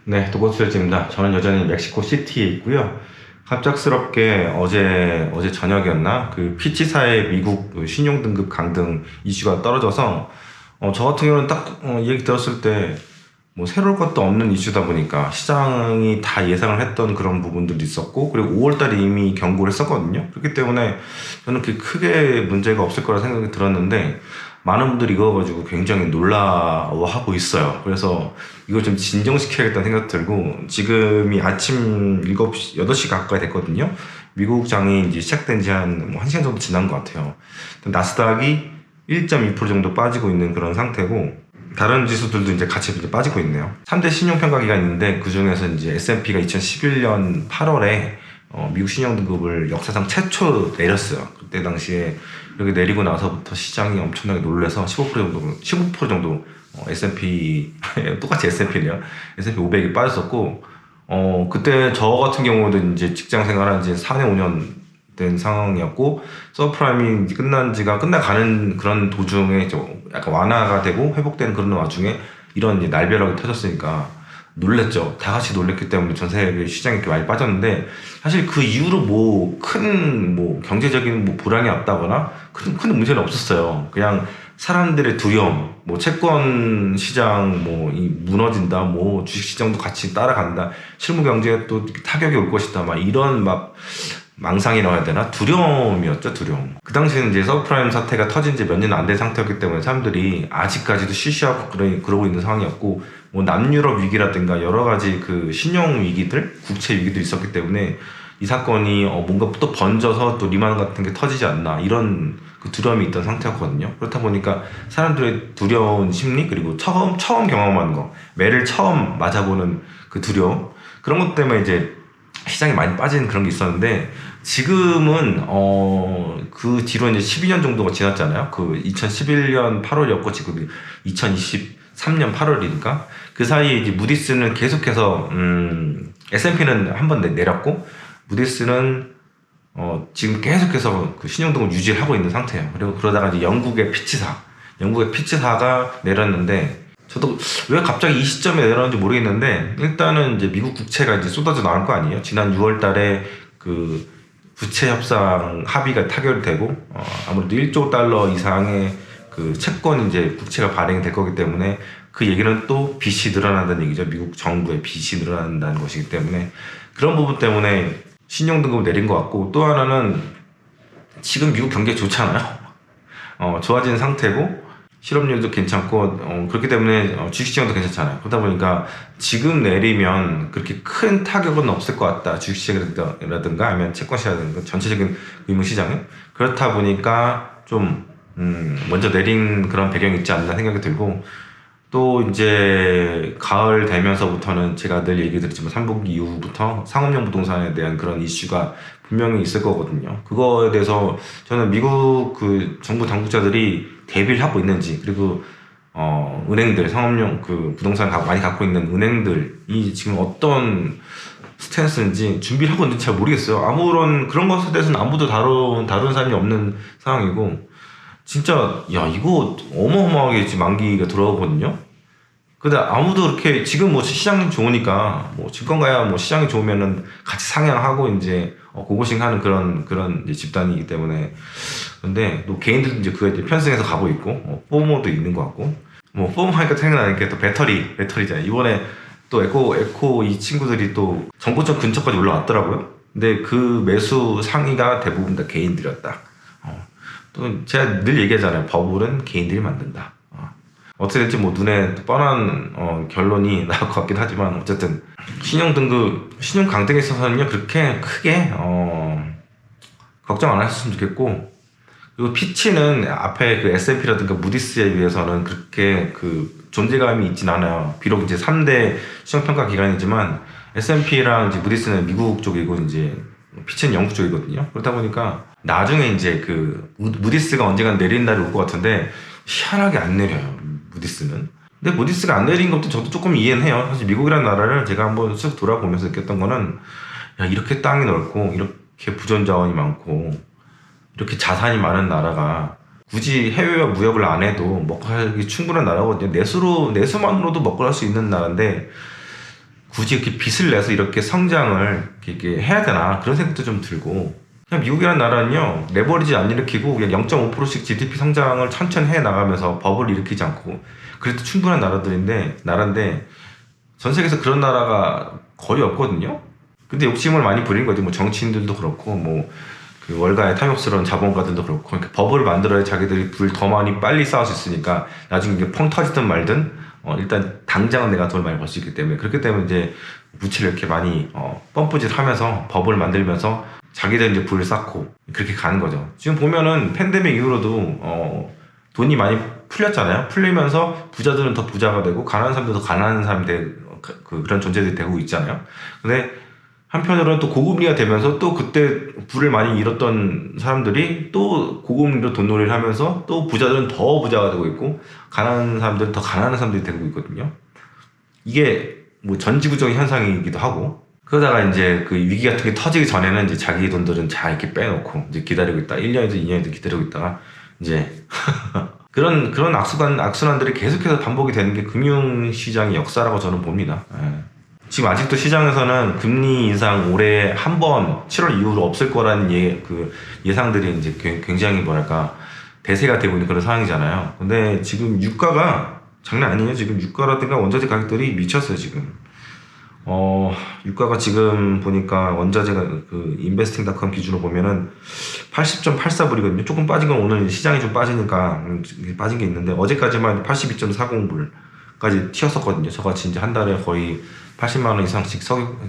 네, 도고스입니다. 저는 여전히 멕시코 시티에 있고요. 갑작스럽게 어제 저녁이었나? 그 피치사의 미국 그 신용등급 강등 이슈가 떨어져서, 저 같은 경우는 딱, 얘기 들었을 때, 뭐, 새로울 것도 없는 이슈다 보니까 시장이 다 예상을 했던 그런 부분들도 있었고, 그리고 5월달에 이미 경고를 했었거든요. 그렇기 때문에 저는 그렇게 크게 문제가 없을 거라 생각이 들었는데, 많은 분들이 이거 가지고 굉장히 놀라워하고 있어요. 그래서 이걸 좀 진정시켜야겠다는 생각 들고, 지금이 아침 7시, 8시 가까이 됐거든요. 미국 장이 이제 시작된 지 한 1시간 정도 지난 것 같아요. 나스닥이 1.2% 정도 빠지고 있는 그런 상태고, 다른 지수들도 이제 같이 이제 빠지고 있네요. 3대 신용평가기관이 있는데, 그 중에서 이제 S&P가 2011년 8월에 미국 신용등급을 역사상 최초 내렸어요. 그때 당시에 이렇게 내리고 나서부터 시장이 엄청나게 놀라서 15% 정도 S&P 똑같이 S&P네요. S&P 500이 빠졌었고, 그때 저 같은 경우도 이제 직장 생활한 지 4년 5년 된 상황이었고, 서브프라임이 이제 끝나가는 그런 도중에 좀 약간 완화가 되고 회복되는 그런 와중에 이런 이제 날벼락이 터졌으니까 놀랬죠. 다 같이 놀랬기 때문에 전 세계 시장이 이렇게 많이 빠졌는데, 사실 그 이후로 뭐 큰 경제적인 뭐 불황이 왔다거나 큰 문제는 없었어요. 그냥 사람들의 두려움, 뭐 채권 시장 이 무너진다, 뭐 주식 시장도 같이 따라간다, 실무 경제에 또 타격이 올 것이다, 막 이런 막 망상이라고 해야 되나? 두려움이었죠, 두려움. 그 당시에는 이제 서브프라임 사태가 터진 지 몇 년 안 된 상태였기 때문에 사람들이 아직까지도 쉬쉬하고 그러고 있는 상황이었고, 뭐 남유럽 위기라든가 여러 가지 그 신용 위기들, 국채 위기들이 있었기 때문에 이 사건이 뭔가 또 번져서 또 리만 같은 게 터지지 않나, 이런 그 두려움이 있던 상태였거든요. 그렇다 보니까 사람들의 두려운 심리, 그리고 처음 경험하는 거, 매를 처음 맞아보는 그 두려움, 그런 것 때문에 이제 시장이 많이 빠진 그런 게 있었는데, 지금은 그 뒤로 이제 12년 정도가 지났잖아요. 그 2011년 8월이었고 지금 2023년 8월이니까 그 사이에 이제 무디스는 계속해서 S&P는 한 번 내렸고, 무디스는 지금 계속해서 그 신용등급 유지를 하고 있는 상태예요. 그리고 그러다가 이제 영국의 피치사가 내렸는데, 저도 왜 갑자기 이 시점에 내렸는지 모르겠는데, 일단은 이제 미국 국채가 이제 쏟아져 나올 거 아니에요. 지난 6월 달에 그 부채 협상 합의가 타결되고, 아무래도 1조 달러 이상의 그 채권 이제 국채가 발행이 될 거기 때문에, 그 얘기는 또 빚이 늘어난다는 얘기죠. 미국 정부의 빚이 늘어난다는 것이기 때문에, 그런 부분 때문에 신용등급을 내린 것 같고, 또 하나는 지금 미국 경기 좋잖아요. 좋아진 상태고, 실업률도 괜찮고, 그렇기 때문에 주식시장도 괜찮잖아요. 그러다 보니까 지금 내리면 그렇게 큰 타격은 없을 것 같다. 주식시장이라든가 아니면 채권시장이라든가 전체적인 금융시장에. 그렇다 보니까 좀 먼저 내린 그런 배경이 있지 않나 생각이 들고, 또 이제 가을 되면서부터는 제가 늘 얘기 드렸지만 3분기 이후부터 상업용 부동산에 대한 그런 이슈가 분명히 있을 거거든요. 그거에 대해서 저는 미국 그 정부 당국자들이 대비를 하고 있는지, 그리고 은행들, 상업용 그 부동산 많이 갖고 있는 은행들이 지금 어떤 스탠스인지 준비를 하고 있는지 잘 모르겠어요. 아무런 그런 것에 대해서는 아무도 다룬 사람이 없는 상황이고, 진짜 이거 어마어마하게 지금 만기가 들어오거든요. 근데 아무도 그렇게 지금 뭐 시장이 좋으니까 뭐 증권가야 뭐 시장이 좋으면은 같이 상향하고 이제 고고싱하는 그런 이제 집단이기 때문에. 근데 또 개인들도 이제 그에 이제 편승해서 가고 있고, 포모도 있는 것 같고, 뭐 포모 하니까 생각나는 게 또 배터리잖아요. 이번에 또 에코 이 친구들이 또 정고점 근처까지 올라왔더라고요. 근데 그 매수 상위가 대부분 다 개인들이었다. 또 제가 늘 얘기하잖아요. 버블은 개인들이 만든다. 어떻게 될지 뭐 눈에 뻔한 결론이 나올 것 같긴 하지만, 어쨌든 신용 강등에 있어서는요 그렇게 크게 걱정 안 하셨으면 좋겠고, 그리고 피치는 앞에 그 S&P라든가 무디스에 비해서는 그렇게 그 존재감이 있진 않아요. 비록 이제 3대 신용평가 기관이지만 S&P랑 이제 무디스는 미국 쪽이고 이제 피치는 영국 쪽이거든요. 그렇다 보니까 나중에 이제 그 무디스가 언젠가 내린 날이 올 것 같은데, 희한하게 안 내려요, 무디스는. 근데 무디스가 안 내린 것도 저도 조금 이해는 해요. 사실 미국이라는 나라를 제가 한번 쓱 돌아보면서 느꼈던 거는, 이렇게 땅이 넓고 이렇게 부전 자원이 많고 이렇게 자산이 많은 나라가 굳이 해외와 무역을 안 해도 먹고 살기 충분한 나라거든요. 내수만으로도 먹고 살 수 있는 나라인데, 굳이 이렇게 빚을 내서 이렇게 성장을 이렇게 해야 되나 그런 생각도 좀 들고 그냥 미국이라는 나라는요 레버리지 안 일으키고 그냥 0.5%씩 GDP 성장을 천천히 해 나가면서 버블 일으키지 않고 그래도 충분한 나라인데 전 세계에서 그런 나라가 거의 없거든요. 근데 욕심을 많이 부린 거지. 뭐 정치인들도 그렇고 뭐 그 월가의 탐욕스러운 자본가들도 그렇고 이렇게 버블을 만들어야 자기들이 불 더 많이 빨리 쌓을 수 있으니까 나중에 이게 펑 터지든 말든 일단 당장은 내가 돈을 많이 벌 수 있기 때문에 그렇기 때문에 이제 부채를 이렇게 많이 펌프질 하면서 버블을 만들면서 자기들 이제 불을 쌓고 그렇게 가는 거죠. 지금 보면은 팬데믹 이후로도 돈이 많이 풀렸잖아요. 풀리면서 부자들은 더 부자가 되고 가난한 사람들도 더 가난한 사람이 그런 존재들이 되고 있잖아요. 근데 한편으로는 또 고금리가 되면서 또 그때 부를 많이 잃었던 사람들이 또 고금리로 돈놀이를 하면서 또 부자들은 더 부자가 되고 있고 가난한 사람들은 더 가난한 사람들이 되고 있거든요. 이게 뭐 전지구적인 현상이기도 하고 그러다가 이제 그 위기 같은 게 터지기 전에는 이제 자기 돈들은 잘 이렇게 빼놓고 이제 기다리고 있다. 1년이든 2년이든 기다리고 있다가 이제 그런 악순환들이 계속해서 반복이 되는 게 금융시장의 역사라고 저는 봅니다. 지금 아직도 시장에서는 금리 인상 올해 한 번 7월 이후로 없을 거라는 예상들이 이제 굉장히 뭐랄까 대세가 되고 있는 그런 상황이잖아요. 근데 지금 유가가 장난 아니에요. 지금 유가라든가 원자재 가격들이 미쳤어요. 지금 유가가 지금 보니까 원자재가 그 인베스팅닷컴 기준으로 보면은 80.84불이거든요. 조금 빠진 건 오늘 시장이 좀 빠지니까 빠진 게 있는데 어제까지만 82.40불까지 튀었었거든요. 저같이 이제 한 달에 거의 80만 원 이상씩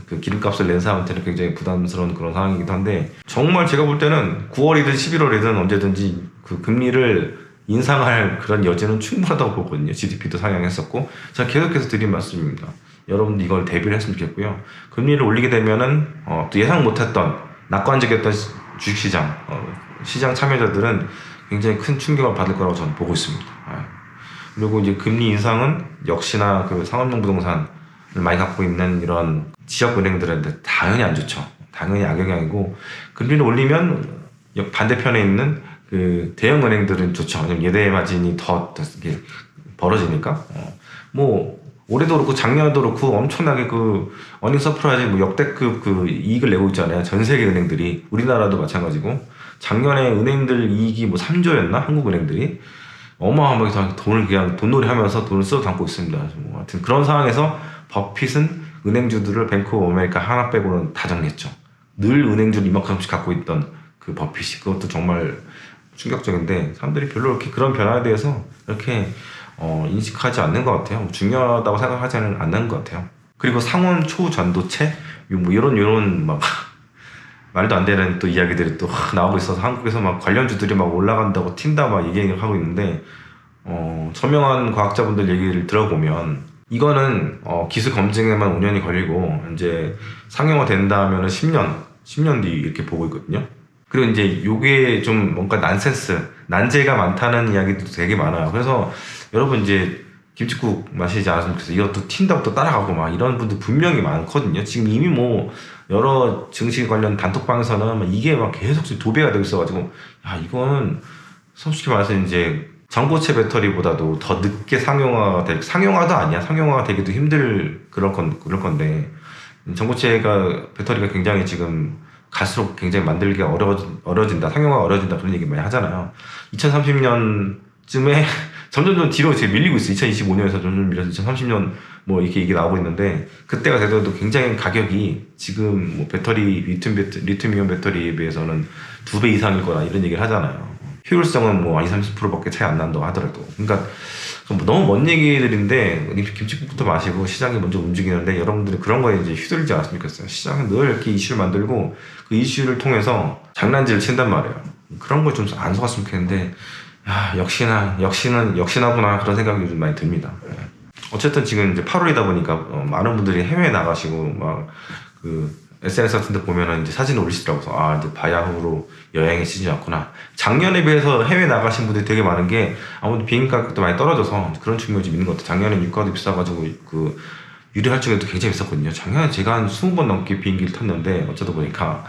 그 기름값을 낸 사람한테는 굉장히 부담스러운 그런 상황이기도 한데 정말 제가 볼 때는 9월이든 11월이든 언제든지 그 금리를 인상할 그런 여지는 충분하다고 보거든요. GDP도 상향했었고 제가 계속해서 드린 말씀입니다. 여러분들 이걸 대비를 했으면 좋겠고요. 금리를 올리게 되면은 또 예상 못했던 낙관적이었던 주식시장 시장 참여자들은 굉장히 큰 충격을 받을 거라고 저는 보고 있습니다. 그리고 이제 금리 인상은 역시나 그 상업용 부동산을 많이 갖고 있는 이런 지역은행들한테 당연히 안 좋죠. 당연히 악영향이고 금리를 올리면 반대편에 있는 그 대형 은행들은 좋죠. 예대 마진이 더 이게 벌어지니까 뭐 올해도 그렇고 작년에도 그렇고 엄청나게 그 어닝 서프라이즈 뭐 역대급 그 이익을 내고 있잖아요. 전 세계 은행들이 우리나라도 마찬가지고 작년에 은행들 이익이 뭐 3조였나 한국 은행들이 어마어마하게 돈을 그냥 돈놀이 하면서 돈을 써 담고 있습니다. 뭐 하여튼 그런 상황에서 버핏은 은행주들을 뱅크 오브 아메리카 하나 빼고는 다 정리했죠. 늘 은행주를 이만큼씩 갖고 있던 그 버핏이 그것도 정말 충격적인데 사람들이 별로 이렇게 그런 변화에 대해서 이렇게 인식하지 않는 것 같아요. 중요하다고 생각하지 않는 것 같아요. 그리고 상온 초전도체 뭐 이런 막 말도 안 되는 또 이야기들이 또 나오고 있어서 한국에서 막 관련주들이 막 올라간다고 튄다 막 얘기를 하고 있는데 저명한 과학자분들 얘기를 들어보면 이거는 기술 검증에만 5년이 걸리고 이제 상용화 된다면은 10년 뒤 이렇게 보고 있거든요. 그리고 이제 요게 좀 뭔가 난제가 많다는 이야기도 되게 많아요. 그래서 여러분 이제 김칫국 마시지 않았으면 좋겠어요. 이것도 튄다고 또 따라가고 막 이런 분들 분명히 많거든요. 지금 이미 뭐 여러 증시 관련 단톡방에서는 막 이게 막 계속 도배가 되고 있어가지고 야 이거는 솔직히 말해서 이제 전고체 배터리보다도 더 늦게 상용화도 아니야. 상용화가 되기도 힘들 그럴 건데 전고체가 배터리가 굉장히 지금 갈수록 굉장히 만들기가 어려워진다. 상용화가 어려워진다. 그런 얘기 많이 하잖아요. 2030년쯤에 점점 뒤로 지금 밀리고 있어요. 2025년에서 점점 밀려서 2030년 뭐 이렇게 얘기 나오고 있는데 그때가 되더라도 굉장히 가격이 지금 뭐 리튬이온 배터리에 비해서는 2배 이상일 거라 이런 얘기를 하잖아요. 효율성은 뭐 20-30%밖에 차이 안 난다고 하더라도. 그러니까 너무 먼 얘기들인데 김칫국부터 마시고 시장이 먼저 움직이는데 여러분들이 그런 거에 이제 휘둘리지 않았으면 좋겠어요. 시장은 늘 이렇게 이슈를 만들고 그 이슈를 통해서 장난질을 친단 말이에요. 그런 거 좀 안 속았으면 좋겠는데 야 역시나구나 그런 생각이 좀 많이 듭니다. 어쨌든 지금 이제 8월이다 보니까 많은 분들이 해외에 나가시고 막 그 SNS 같은 데 보면은 이제 사진 올리시더라고요. 이제 바야흐로 여행의 시즌이 왔구나. 작년에 비해서 해외 나가신 분들이 되게 많은 게 아무래도 비행기 가격도 많이 떨어져서 그런 측면이 좀 있는 것 같아요. 작년에 유가도 비싸가지고 그 유리 할증에도 굉장히 비쌌거든요. 작년에 제가 한 20번 넘게 비행기를 탔는데 어쩌다 보니까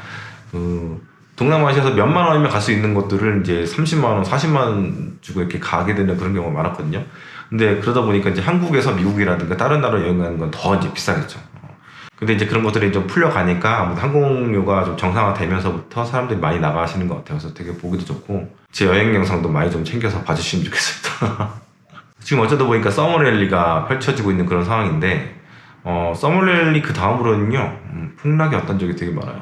그 동남아시아에서 몇만 원이면 갈 수 있는 것들을 이제 30만 원, 40만 원 주고 이렇게 가게 되는 그런 경우가 많았거든요. 근데 그러다 보니까 이제 한국에서 미국이라든가 다른 나라 여행 가는 건 더 이제 비싸겠죠. 근데 이제 그런 것들이 좀 풀려가니까 아무튼 항공료가 좀 정상화되면서부터 사람들이 많이 나가시는 것 같아요. 그래서 되게 보기도 좋고 제 여행 영상도 많이 좀 챙겨서 봐주시면 좋겠습니다. 지금 어쩌다 보니까 서머랠리가 펼쳐지고 있는 그런 상황인데 서머랠리 그 다음으로는요 폭락이 왔던 적이 되게 많아요.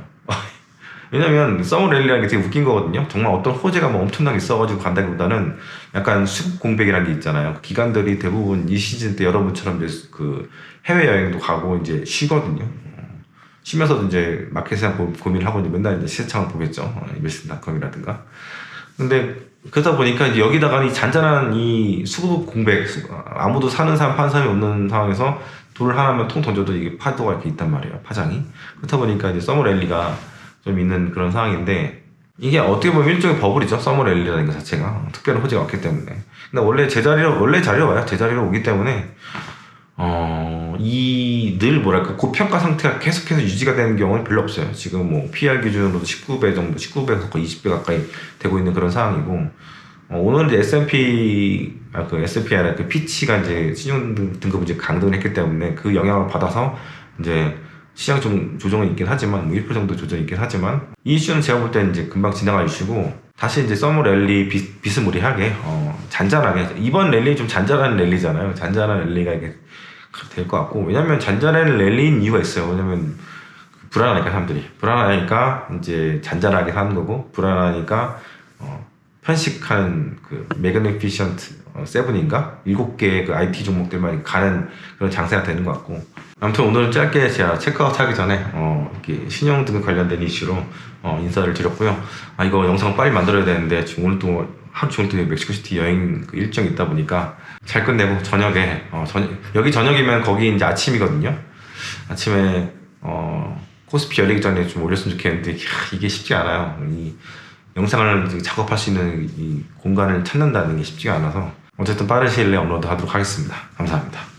왜냐면 서머랠리라는 게 되게 웃긴 거거든요. 정말 어떤 호재가 뭐 엄청나게 있어가지고 간다기보다는 약간 수급 공백이라는 게 있잖아요. 그 기관들이 대부분 이 시즌 때 여러분처럼 이제 그 해외 여행도 가고 이제 쉬거든요. 쉬면서도 이제 마켓에 대한 고민을 하고 이제 맨날 이제 시세창을 보겠죠. 이베스트닷컴이라든가. 근데 그러다 보니까 이제 여기다가 이 잔잔한 이 수급 공백, 아무도 사는 사람 파는 사람이 없는 상황에서 돌 하나만 통 던져도 이게 파도가 이렇게 있단 말이에요. 파장이. 그렇다 보니까 이제 서머랠리가 좀 있는 그런 상황인데 이게 어떻게 보면 일종의 버블이죠. 서머랠리라는 것 자체가 특별한 호재가 없기 때문에. 근데 원래 자리로 와요. 제자리로 오기 때문에 이 늘 뭐랄까 고평가 상태가 계속해서 유지가 되는 경우는 별로 없어요. 지금 뭐 PR 기준으로도 19배 정도, 19배에서 거의 20배 가까이 되고 있는 그런 상황이고 오늘 이제 S&P 아니라 그 피치가 이제 신용 등급을 이제 강등을 했기 때문에 그 영향을 받아서 이제 시장 좀 조정은 있긴 하지만 뭐 1% 정도 조정이 있긴 하지만 이 이슈는 제가 볼 때는 이제 금방 지나갈 이슈고 다시 이제 서머랠리 비스무리하게 잔잔하게 이번 랠리 좀 잔잔한 랠리잖아요. 잔잔한 랠리가 이게 될 것 같고 왜냐면 잔잔한 랠리인 이유가 있어요. 왜냐면 불안하니까 사람들이 불안하니까 이제 잔잔하게 하는 거고 불안하니까 편식하는 그 매그니피션트 세븐인가 7개의 그 IT 종목들만 가는 그런 장세가 되는 것 같고 아무튼 오늘은 짧게 제가 체크아웃 하기 전에 이렇게 신용등급 관련된 이슈로 인사를 드렸고요. 이거 영상 빨리 만들어야 되는데 지금 오늘 또 하루 종일 또 멕시코시티 여행 그 일정이 있다 보니까 잘 끝내고 저녁에 여기 저녁이면 거기 이제 아침이거든요. 아침에 코스피 열리기 전에 좀 올렸으면 좋겠는데 이게 쉽지 않아요. 이 영상을 작업할 수 있는 이 공간을 찾는다는 게 쉽지가 않아서 어쨌든 빠른 시일 내에 업로드 하도록 하겠습니다. 감사합니다.